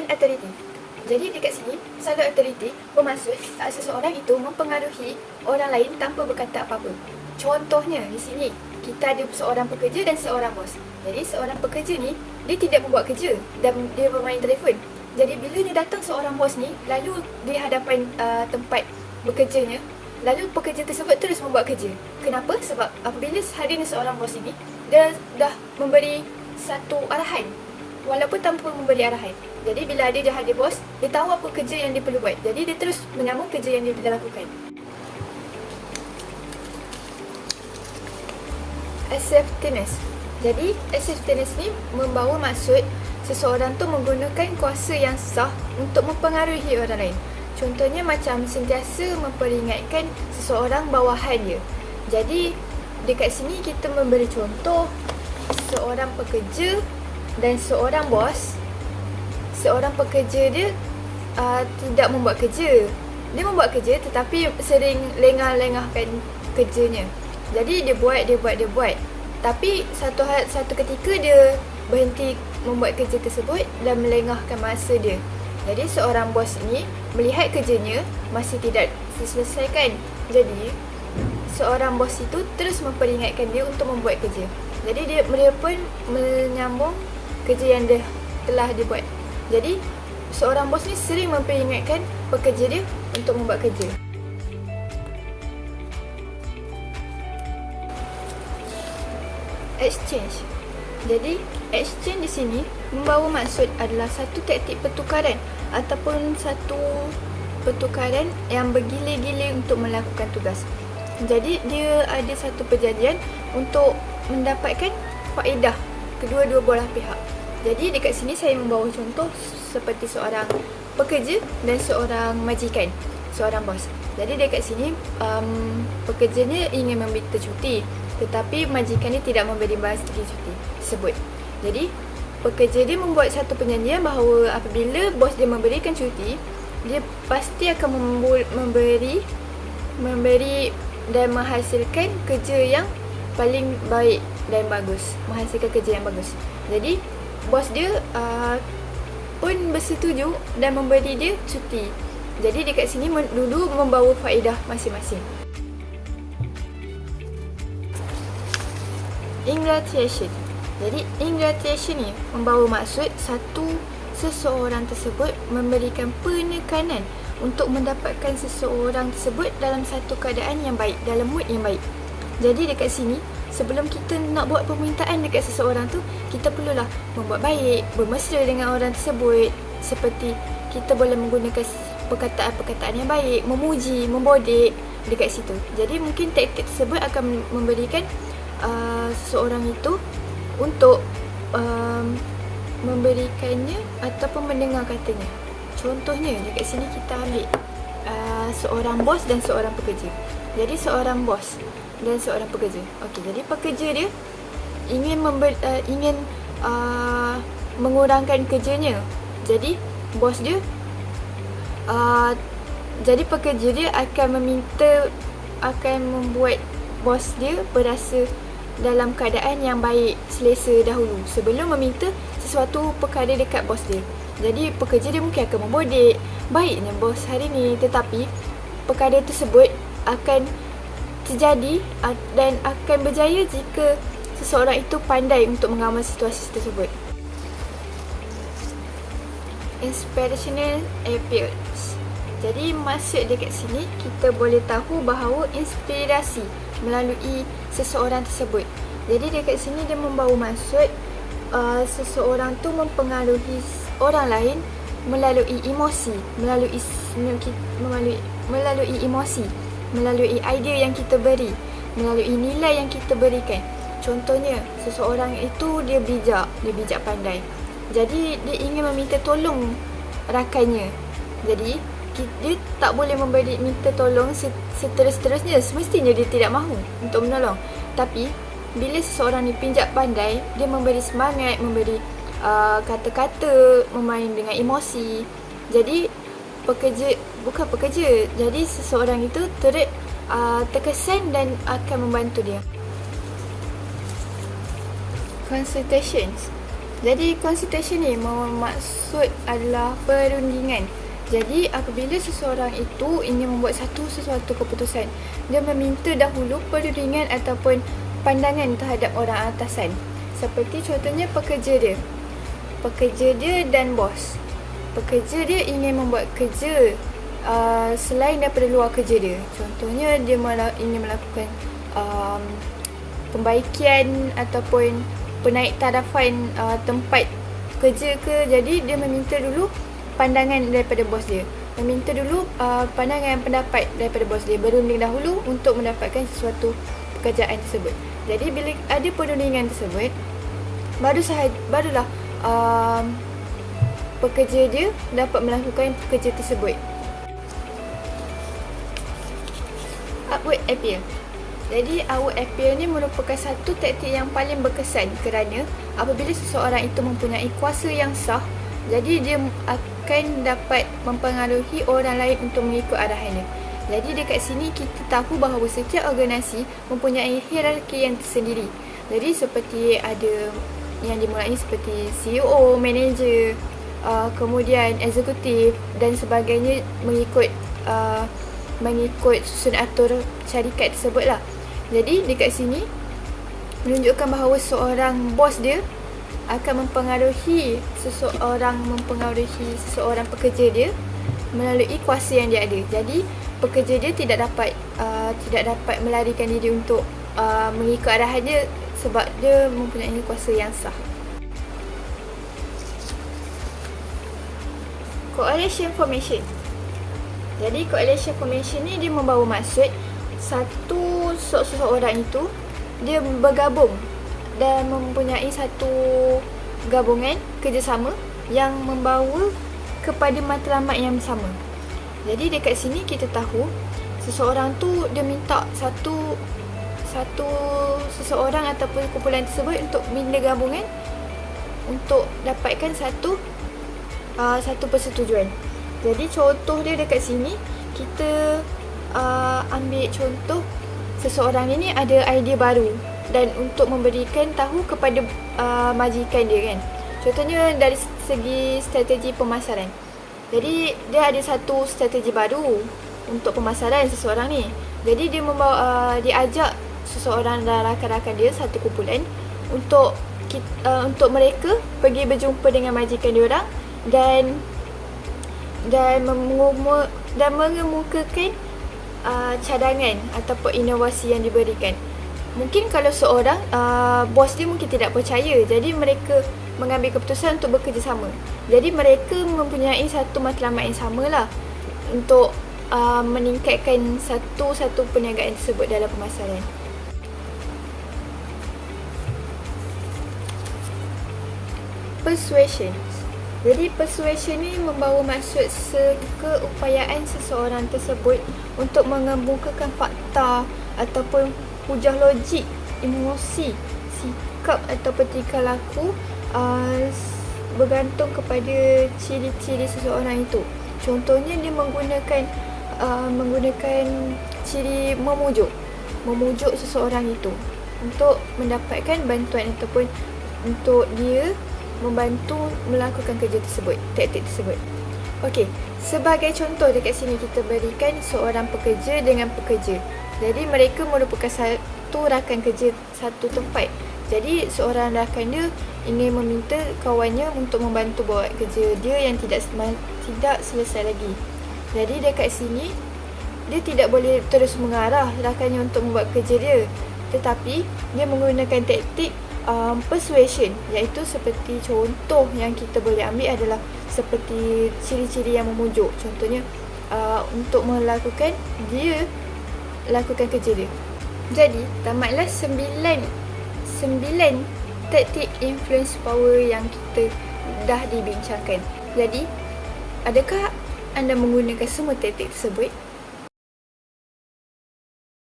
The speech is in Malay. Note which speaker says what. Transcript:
Speaker 1: silent authority. Jadi dekat sini, silent authority bermaksud seseorang itu mempengaruhi orang lain tanpa berkata apa-apa. Contohnya di sini, kita ada seorang pekerja dan seorang bos. Jadi seorang pekerja ni, dia tidak membuat kerja dan dia bermain telefon. Jadi bila dia datang seorang bos ni, lalu di hadapan tempat bekerjanya, lalu pekerja tersebut terus membuat kerja. Kenapa? Sebab apabila hadirnya seorang bos ini, dia dah memberi satu arahan walaupun tanpa memberi arahan. Jadi bila dia dah hadir bos, dia tahu apa kerja yang dia perlu buat. Jadi dia terus menyambung kerja yang dia dah lakukan. Assertiveness. Jadi assertiveness ni membawa maksud seseorang tu menggunakan kuasa yang sah untuk mempengaruhi orang lain. Contohnya macam sentiasa memperingatkan seseorang bawahan dia. Jadi dekat sini kita memberi contoh seorang pekerja dan seorang bos. Seorang pekerja dia tidak membuat kerja. Dia membuat kerja tetapi sering lengah-lengahkan kerjanya. Jadi dia buat. Tapi satu ketika dia berhenti membuat kerja tersebut dan melengahkan masa dia. Jadi seorang bos ini melihat kerjanya masih tidak diselesaikan. Jadi seorang bos itu terus memperingatkan dia untuk membuat kerja. Jadi dia pun menyambung kerja yang dia telah dibuat. Jadi seorang bos ni sering memperingatkan pekerja dia untuk membuat kerja. Exchange. Jadi exchange di sini membawa maksud adalah satu taktik pertukaran ataupun satu pertukaran yang bergila-gila untuk melakukan tugas. Jadi dia ada satu perjanjian untuk mendapatkan faedah kedua-dua belah pihak. Jadi dekat sini saya membawa contoh seperti seorang pekerja dan seorang majikan, seorang bos. Jadi dekat sini pekerjanya ingin meminta cuti, tetapi majikan ni tidak memberi balas cuti tersebut. Jadi pekerja dia membuat satu perjanjian bahawa apabila bos dia memberikan cuti, dia pasti akan memberi dan menghasilkan kerja yang paling baik dan bagus, menghasilkan kerja yang bagus. Jadi bos dia pun bersetuju dan memberi dia cuti. Jadi dekat sini dulu membawa faedah masing-masing. Ingratiation. Jadi ingratiation ni membawa maksud seseorang tersebut memberikan penekanan untuk mendapatkan seseorang tersebut dalam satu keadaan yang baik, dalam mood yang baik. Jadi dekat sini, sebelum kita nak buat permintaan dekat seseorang tu, kita perlulah membuat baik, bermesra dengan orang tersebut. Seperti kita boleh menggunakan perkataan-perkataan yang baik, memuji, membodek dekat situ. Jadi mungkin taktik tersebut akan memberikan seseorang itu untuk memberikannya ataupun mendengar katanya. Contohnya dekat sini kita ambil seorang bos dan seorang pekerja. Jadi seorang bos dan seorang pekerja. Okey, jadi pekerja dia ingin mengurangkan kerjanya. Jadi bos dia jadi pekerja dia akan membuat bos dia berasa dalam keadaan yang baik, selesa dahulu sebelum meminta sesuatu perkara dekat bos dia. Jadi pekerja dia mungkin akan membodek, baiknya bos hari ni, tetapi perkara tersebut akan terjadi dan akan berjaya jika seseorang itu pandai untuk mengamal situasi tersebut. Inspirational appeals. Jadi maksud dekat sini kita boleh tahu bahawa inspirasi melalui seseorang tersebut. Jadi dekat sini dia membawa maksud seseorang tu mempengaruhi orang lain melalui emosi, melalui emosi, melalui idea yang kita beri, melalui nilai yang kita berikan. Contohnya, seseorang itu dia bijak pandai. Jadi dia ingin meminta tolong rakannya. Jadi dia tak boleh minta tolong seterus-terusnya. Semestinya dia tidak mahu untuk menolong. Tapi bila seseorang ni bijak pandai, dia memberi semangat, memberi kata-kata, memain dengan emosi. Jadi jadi seseorang itu terkesan dan akan membantu dia. Consultations. Jadi consultation ni maksud adalah perundingan. Jadi apabila seseorang itu ingin membuat sesuatu keputusan, dia meminta dahulu perundingan ataupun pandangan terhadap orang atasan. Seperti contohnya pekerja dia dan bos. Pekerja dia ingin membuat kerja selain daripada luar kerja dia. Contohnya dia ingin melakukan pembaikian ataupun penaik tarafan tempat kerja ke. Jadi dia meminta dulu pandangan daripada bos dia, meminta dulu pandangan pendapat daripada bos dia, berunding dahulu untuk mendapatkan sesuatu pekerjaan tersebut. Jadi bila ada perundingan tersebut, barulah pekerja dia dapat melakukan pekerja tersebut. Upward appeal. Jadi upward appeal ni merupakan satu taktik yang paling berkesan kerana apabila seseorang itu mempunyai kuasa yang sah, jadi dia akan dapat mempengaruhi orang lain untuk mengikut arahannya. Jadi dekat sini kita tahu bahawa setiap organisasi mempunyai hierarki yang tersendiri. Jadi seperti ada yang dimulai seperti CEO, manager, kemudian eksekutif dan sebagainya mengikut susun atur syarikat tersebut lah. Jadi dekat sini menunjukkan bahawa seorang bos dia akan mempengaruhi seseorang pekerja dia melalui kuasa yang dia ada. Jadi pekerja dia tidak dapat melarikan diri untuk mengikut arahan dia sebab dia mempunyai kuasa yang sah. Coalition formation. Jadi coalition formation ni dia membawa maksud seseorang itu dia bergabung dan mempunyai satu gabungan kerjasama yang membawa kepada matlamat yang sama. Jadi dekat sini kita tahu seseorang tu dia minta seseorang ataupun kumpulan tersebut untuk bina gabungan untuk dapatkan satu persetujuan. Jadi contoh dia dekat sini kita ambil contoh seseorang ini ada idea baru dan untuk memberikan tahu kepada majikan dia kan. Contohnya dari segi strategi pemasaran. Jadi dia ada satu strategi baru untuk pemasaran seseorang ni. Jadi dia ajak seseorang dan rakan-rakan dia satu kumpulan untuk mereka pergi berjumpa dengan majikan dia orang dan mengemukakan cadangan ataupun inovasi yang diberikan. Mungkin kalau seorang bos dia mungkin tidak percaya, jadi mereka mengambil keputusan untuk bekerjasama. Jadi mereka mempunyai satu matlamat yang samalah untuk meningkatkan satu perniagaan tersebut dalam pemasaran. Persuasion. Jadi persuasion ni membawa maksud keupayaan seseorang tersebut untuk mengemukakan fakta ataupun hujah logik, emosi, sikap ataupun tingkah laku bergantung kepada ciri-ciri seseorang itu. Contohnya dia menggunakan ciri memujuk seseorang itu untuk mendapatkan bantuan ataupun untuk dia membantu melakukan kerja tersebut, taktik tersebut. Okey, sebagai contoh dekat sini kita berikan seorang pekerja dengan pekerja. Jadi mereka merupakan satu rakan kerja satu tempat. Jadi seorang rakan dia ingin meminta kawannya untuk membantu buat kerja dia yang tidak selesai lagi. Jadi dekat sini dia tidak boleh terus mengarah rakannya untuk membuat kerja dia, tetapi dia menggunakan taktik persuasion, iaitu seperti contoh yang kita boleh ambil adalah seperti ciri-ciri yang memujuk. Contohnya untuk lakukan kerja dia. Jadi tamatlah 9 taktik influence power yang kita dah dibincangkan. Jadi adakah anda menggunakan semua taktik tersebut?